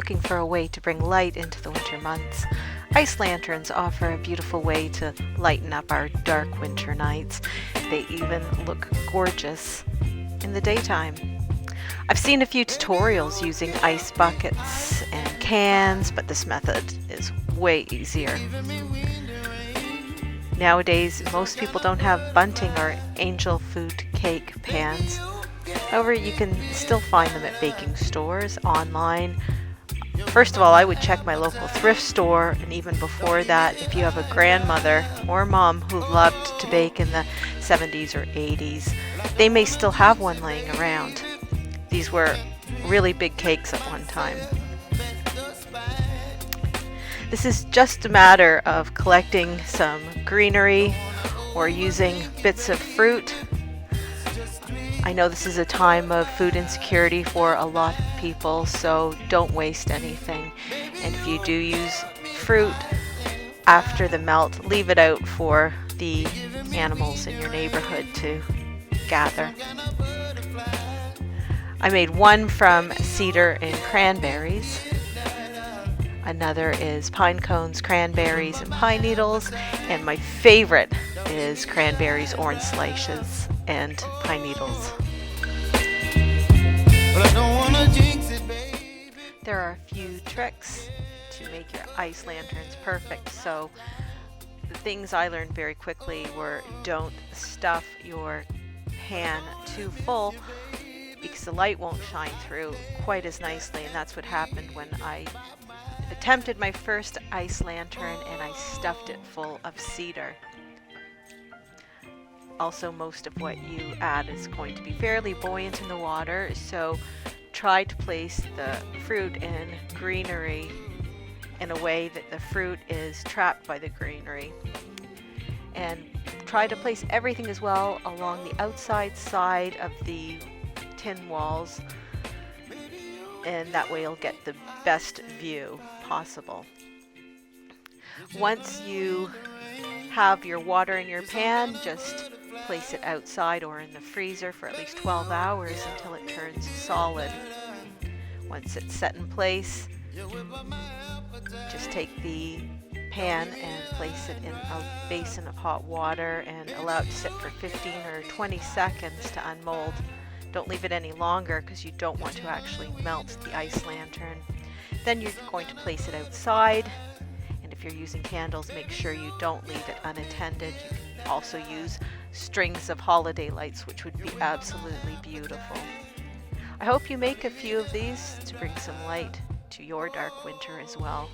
looking for a way to bring light into the winter months, ice lanterns offer a beautiful way to lighten up our dark winter nights. They even look gorgeous in the daytime. I've seen a few tutorials using ice buckets and cans, but this method is way easier. Nowadays, most people don't have bunting or angel food cake pans. However, you can still find them at baking stores, online. First of all, I would check my local thrift store, and even before that, if you have a grandmother or mom who loved to bake in the 70s or 80s, they may still have one laying around. These were really big cakes at one time. This is just a matter of collecting some greenery or using bits of fruit. I know this is a time of food insecurity for a lot of people, so don't waste anything. And if you do use fruit after the melt, leave it out for the animals in your neighborhood to gather. I made one from cedar and cranberries. Another is pine cones, cranberries, and pine needles. And my favorite is cranberries, orange slices, and pine needles. There are a few tricks to make your ice lanterns perfect. So the things I learned very quickly were don't stuff your pan too full because the light won't shine through quite as nicely, and that's what happened when I attempted my first ice lantern and I stuffed it full of cedar. Also, most of what you add is going to be fairly buoyant in the water, so try to place the fruit in greenery in a way that the fruit is trapped by the greenery. And try to place everything as well along the outside side of the tin walls, and that way you'll get the best view possible. Once you have your water in your pan, just place it outside or in the freezer for at least 12 hours until it turns solid. Once it's set in place, just take the pan and place it in a basin of hot water and allow it to sit for 15 or 20 seconds to unmold. Don't leave it any longer because you don't want to actually melt the ice lantern. Then you're going to place it outside, and if you're using candles, make sure you don't leave it unattended. You can also use strings of holiday lights, which would be absolutely beautiful. I hope you make a few of these to bring some light to your dark winter as well.